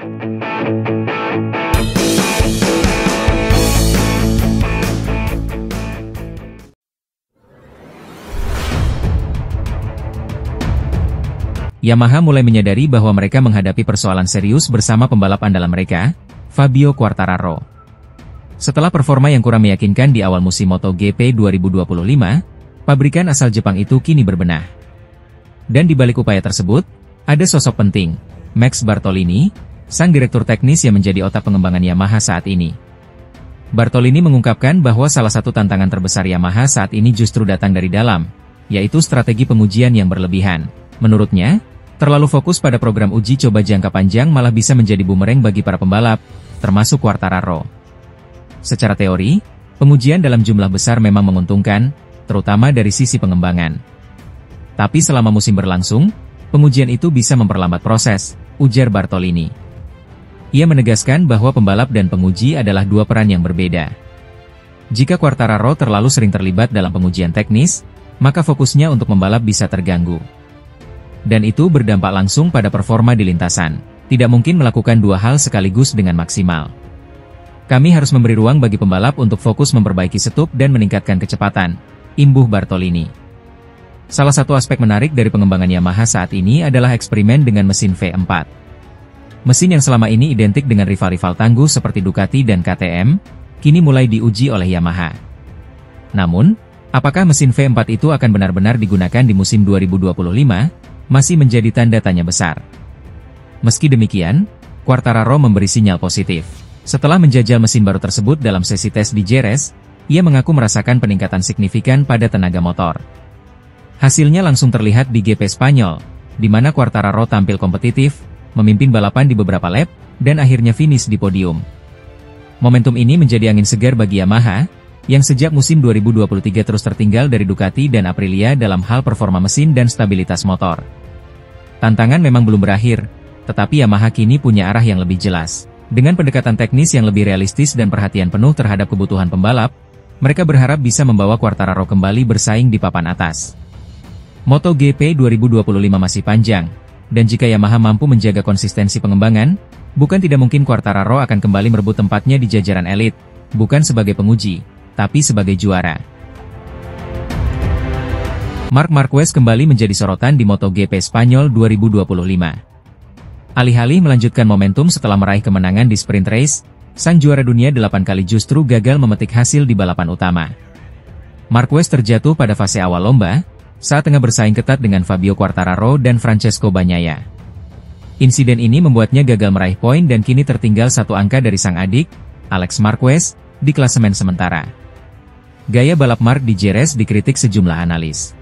Yamaha mulai menyadari bahwa mereka menghadapi persoalan serius bersama pembalap andalan mereka, Fabio Quartararo. Setelah performa yang kurang meyakinkan di awal musim MotoGP 2025, pabrikan asal Jepang itu kini berbenah. Dan di balik upaya tersebut, ada sosok penting, Max Bartolini, sang direktur teknis yang menjadi otak pengembangan Yamaha saat ini. Bartolini mengungkapkan bahwa salah satu tantangan terbesar Yamaha saat ini justru datang dari dalam, yaitu strategi pengujian yang berlebihan. Menurutnya, terlalu fokus pada program uji coba jangka panjang malah bisa menjadi bumerang bagi para pembalap, termasuk Quartararo. Secara teori, pengujian dalam jumlah besar memang menguntungkan, terutama dari sisi pengembangan. Tapi selama musim berlangsung, pengujian itu bisa memperlambat proses, ujar Bartolini. Ia menegaskan bahwa pembalap dan penguji adalah dua peran yang berbeda. Jika Quartararo terlalu sering terlibat dalam pengujian teknis, maka fokusnya untuk membalap bisa terganggu. Dan itu berdampak langsung pada performa di lintasan. Tidak mungkin melakukan dua hal sekaligus dengan maksimal. Kami harus memberi ruang bagi pembalap untuk fokus memperbaiki setup dan meningkatkan kecepatan, imbuh Bartolini. Salah satu aspek menarik dari pengembangan Yamaha saat ini adalah eksperimen dengan mesin V4. Mesin yang selama ini identik dengan rival-rival tangguh seperti Ducati dan KTM, kini mulai diuji oleh Yamaha. Namun, apakah mesin V4 itu akan benar-benar digunakan di musim 2025? Masih menjadi tanda tanya besar. Meski demikian, Quartararo memberi sinyal positif. Setelah menjajal mesin baru tersebut dalam sesi tes di Jerez, ia mengaku merasakan peningkatan signifikan pada tenaga motor. Hasilnya langsung terlihat di GP Spanyol, di mana Quartararo tampil kompetitif, memimpin balapan di beberapa lap, dan akhirnya finish di podium. Momentum ini menjadi angin segar bagi Yamaha, yang sejak musim 2023 terus tertinggal dari Ducati dan Aprilia dalam hal performa mesin dan stabilitas motor. Tantangan memang belum berakhir, tetapi Yamaha kini punya arah yang lebih jelas. Dengan pendekatan teknis yang lebih realistis dan perhatian penuh terhadap kebutuhan pembalap, mereka berharap bisa membawa Quartararo kembali bersaing di papan atas. MotoGP 2025 masih panjang, dan jika Yamaha mampu menjaga konsistensi pengembangan, bukan tidak mungkin Quartararo akan kembali merebut tempatnya di jajaran elit, bukan sebagai penguji, tapi sebagai juara. Marc Marquez kembali menjadi sorotan di MotoGP Spanyol 2025. Alih-alih melanjutkan momentum setelah meraih kemenangan di sprint race, sang juara dunia 8 kali justru gagal memetik hasil di balapan utama. Marquez terjatuh pada fase awal lomba, saat tengah bersaing ketat dengan Fabio Quartararo dan Francesco Bagnaia. Insiden ini membuatnya gagal meraih poin dan kini tertinggal satu angka dari sang adik, Alex Marquez, di klasemen sementara. Gaya balap Marc di Jerez dikritik sejumlah analis.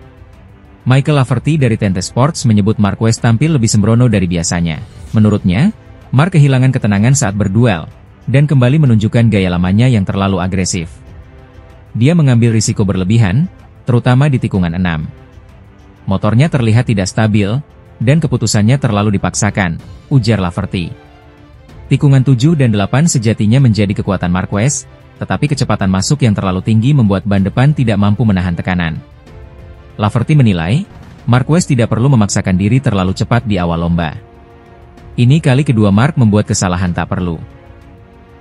Michael Laverty dari Tente Sports menyebut Marquez tampil lebih sembrono dari biasanya. Menurutnya, Marc kehilangan ketenangan saat berduel, dan kembali menunjukkan gaya lamanya yang terlalu agresif. Dia mengambil risiko berlebihan, terutama di tikungan 6. Motornya terlihat tidak stabil, dan keputusannya terlalu dipaksakan, ujar Laverty. Tikungan 7 dan 8 sejatinya menjadi kekuatan Marquez, tetapi kecepatan masuk yang terlalu tinggi membuat ban depan tidak mampu menahan tekanan. Laverty menilai, Marquez tidak perlu memaksakan diri terlalu cepat di awal lomba. Ini kali kedua Marc membuat kesalahan tak perlu.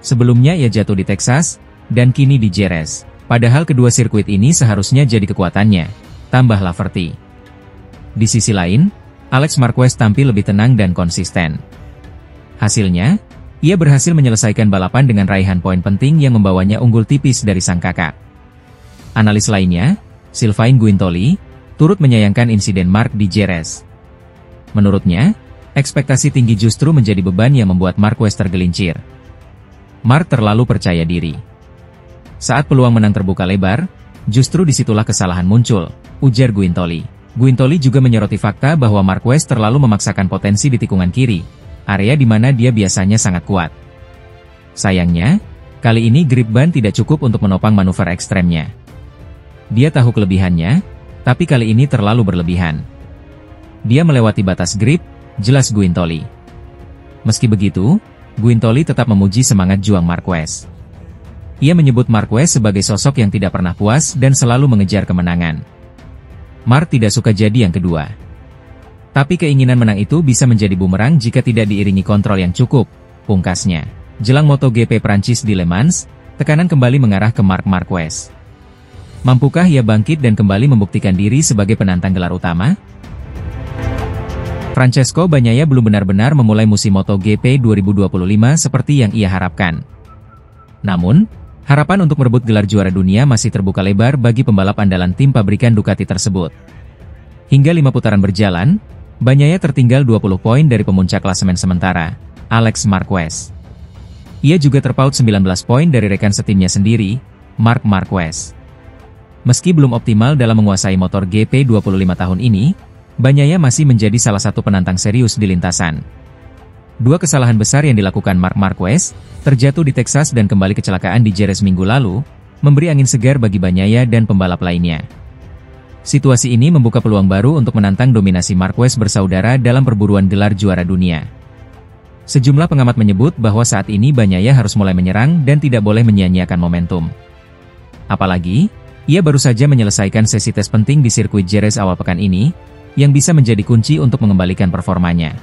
Sebelumnya ia jatuh di Texas, dan kini di Jerez. Padahal kedua sirkuit ini seharusnya jadi kekuatannya, tambah Laverty. Di sisi lain, Alex Marquez tampil lebih tenang dan konsisten. Hasilnya, ia berhasil menyelesaikan balapan dengan raihan poin penting yang membawanya unggul tipis dari sang kakak. Analis lainnya, Sylvain Guintoli, turut menyayangkan insiden Marc di Jerez. Menurutnya, ekspektasi tinggi justru menjadi beban yang membuat Marquez tergelincir. Marc terlalu percaya diri. Saat peluang menang terbuka lebar, justru disitulah kesalahan muncul, ujar Guintoli. Guintoli juga menyoroti fakta bahwa Marquez terlalu memaksakan potensi di tikungan kiri, area di mana dia biasanya sangat kuat. Sayangnya, kali ini grip ban tidak cukup untuk menopang manuver ekstremnya. Dia tahu kelebihannya, tapi kali ini terlalu berlebihan. Dia melewati batas grip, jelas Guintoli. Meski begitu, Guintoli tetap memuji semangat juang Marquez. Ia menyebut Marquez sebagai sosok yang tidak pernah puas dan selalu mengejar kemenangan. Marc tidak suka jadi yang kedua. Tapi keinginan menang itu bisa menjadi bumerang jika tidak diiringi kontrol yang cukup, pungkasnya. Jelang MotoGP Prancis di Le Mans, tekanan kembali mengarah ke Marc Marquez. Mampukah ia bangkit dan kembali membuktikan diri sebagai penantang gelar utama? Francesco Bagnaia belum benar-benar memulai musim MotoGP 2025 seperti yang ia harapkan. Namun, harapan untuk merebut gelar juara dunia masih terbuka lebar bagi pembalap andalan tim pabrikan Ducati tersebut. Hingga 5 putaran berjalan, Bagnaia tertinggal 20 poin dari pemuncak klasemen sementara, Alex Marquez. Ia juga terpaut 19 poin dari rekan setimnya sendiri, Marc Marquez. Meski belum optimal dalam menguasai motor GP 25 tahun ini, Bagnaia masih menjadi salah satu penantang serius di lintasan. 2 kesalahan besar yang dilakukan Marc Marquez, terjatuh di Texas dan kembali kecelakaan di Jerez minggu lalu, memberi angin segar bagi Bagnaia dan pembalap lainnya. Situasi ini membuka peluang baru untuk menantang dominasi Marquez bersaudara dalam perburuan gelar juara dunia. Sejumlah pengamat menyebut bahwa saat ini Bagnaia harus mulai menyerang dan tidak boleh menyia-nyiakan momentum. Apalagi, ia baru saja menyelesaikan sesi tes penting di sirkuit Jerez awal pekan ini, yang bisa menjadi kunci untuk mengembalikan performanya.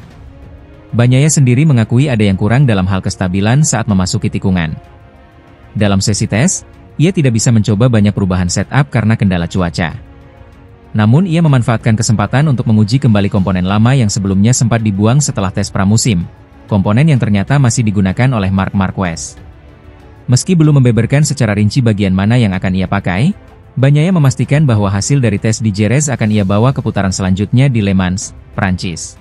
Bagnaia sendiri mengakui ada yang kurang dalam hal kestabilan saat memasuki tikungan. Dalam sesi tes, ia tidak bisa mencoba banyak perubahan setup karena kendala cuaca. Namun ia memanfaatkan kesempatan untuk menguji kembali komponen lama yang sebelumnya sempat dibuang setelah tes pramusim, komponen yang ternyata masih digunakan oleh Marc Marquez. Meski belum membeberkan secara rinci bagian mana yang akan ia pakai, Bagnaia memastikan bahwa hasil dari tes di Jerez akan ia bawa ke putaran selanjutnya di Le Mans, Prancis.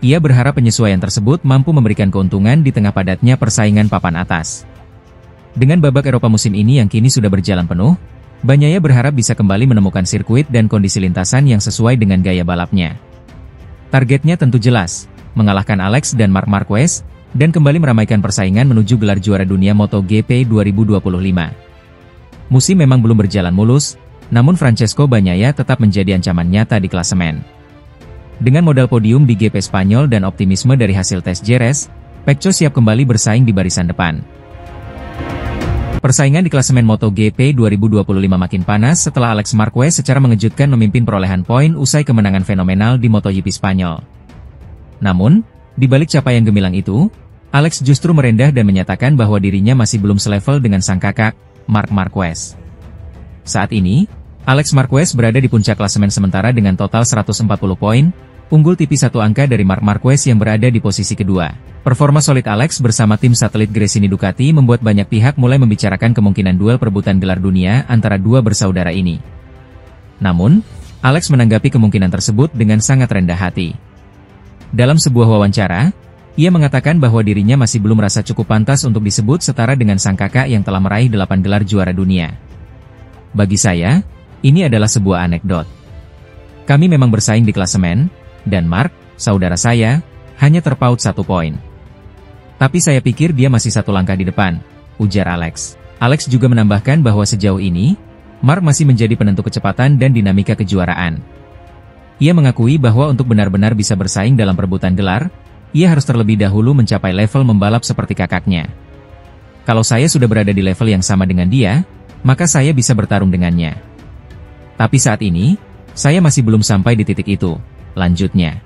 Ia berharap penyesuaian tersebut mampu memberikan keuntungan di tengah padatnya persaingan papan atas. Dengan babak Eropa musim ini yang kini sudah berjalan penuh, Bagnaia berharap bisa kembali menemukan sirkuit dan kondisi lintasan yang sesuai dengan gaya balapnya. Targetnya tentu jelas, mengalahkan Alex dan Marc Marquez, dan kembali meramaikan persaingan menuju gelar juara dunia MotoGP 2025. Musim memang belum berjalan mulus, namun Francesco Bagnaia tetap menjadi ancaman nyata di klasemen. Dengan modal podium di GP Spanyol dan optimisme dari hasil tes Jerez, Pecco siap kembali bersaing di barisan depan. Persaingan di klasemen MotoGP 2025 makin panas setelah Alex Marquez secara mengejutkan memimpin perolehan poin usai kemenangan fenomenal di MotoGP Spanyol. Namun, di balik capaian gemilang itu, Alex justru merendah dan menyatakan bahwa dirinya masih belum selevel dengan sang kakak, Marc Marquez. Saat ini, Alex Marquez berada di puncak klasemen sementara dengan total 140 poin, unggul tipis 1 angka dari Marc Marquez yang berada di posisi kedua. Performa solid Alex bersama tim satelit Gresini Ducati membuat banyak pihak mulai membicarakan kemungkinan duel perebutan gelar dunia antara dua bersaudara ini. Namun, Alex menanggapi kemungkinan tersebut dengan sangat rendah hati. Dalam sebuah wawancara, ia mengatakan bahwa dirinya masih belum merasa cukup pantas untuk disebut setara dengan sang kakak yang telah meraih 8 gelar juara dunia. Bagi saya, ini adalah sebuah anekdot. Kami memang bersaing di klasemen, dan Marc, saudara saya, hanya terpaut 1 poin. Tapi saya pikir dia masih 1 langkah di depan, ujar Alex. Alex juga menambahkan bahwa sejauh ini, Marc masih menjadi penentu kecepatan dan dinamika kejuaraan. Ia mengakui bahwa untuk benar-benar bisa bersaing dalam perebutan gelar, ia harus terlebih dahulu mencapai level membalap seperti kakaknya. Kalau saya sudah berada di level yang sama dengan dia, maka saya bisa bertarung dengannya. Tapi saat ini, saya masih belum sampai di titik itu, lanjutnya.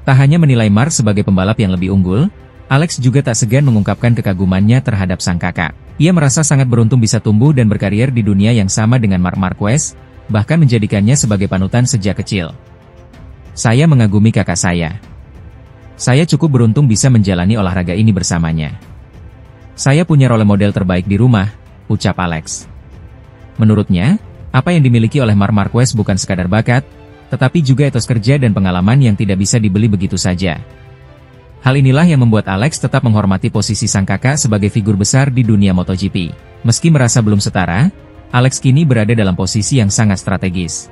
Tak hanya menilai Marc sebagai pembalap yang lebih unggul, Alex juga tak segan mengungkapkan kekagumannya terhadap sang kakak. Ia merasa sangat beruntung bisa tumbuh dan berkarier di dunia yang sama dengan Marc Marquez, bahkan menjadikannya sebagai panutan sejak kecil. Saya mengagumi kakak saya. Saya cukup beruntung bisa menjalani olahraga ini bersamanya. Saya punya role model terbaik di rumah, ucap Alex. Menurutnya, apa yang dimiliki oleh Marc Marquez bukan sekadar bakat, tetapi juga etos kerja dan pengalaman yang tidak bisa dibeli begitu saja. Hal inilah yang membuat Alex tetap menghormati posisi sang kakak sebagai figur besar di dunia MotoGP. Meski merasa belum setara, Alex kini berada dalam posisi yang sangat strategis.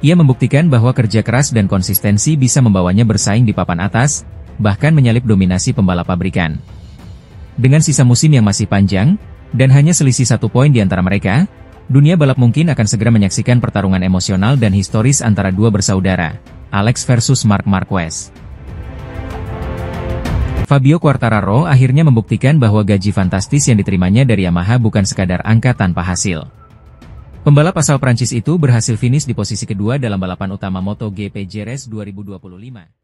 Ia membuktikan bahwa kerja keras dan konsistensi bisa membawanya bersaing di papan atas, bahkan menyalip dominasi pembalap pabrikan. Dengan sisa musim yang masih panjang, dan hanya selisih 1 poin di antara mereka, dunia balap mungkin akan segera menyaksikan pertarungan emosional dan historis antara dua bersaudara, Alex versus Marc Marquez. Fabio Quartararo akhirnya membuktikan bahwa gaji fantastis yang diterimanya dari Yamaha bukan sekadar angka tanpa hasil. Pembalap asal Prancis itu berhasil finish di posisi kedua dalam balapan utama MotoGP Jerez 2025.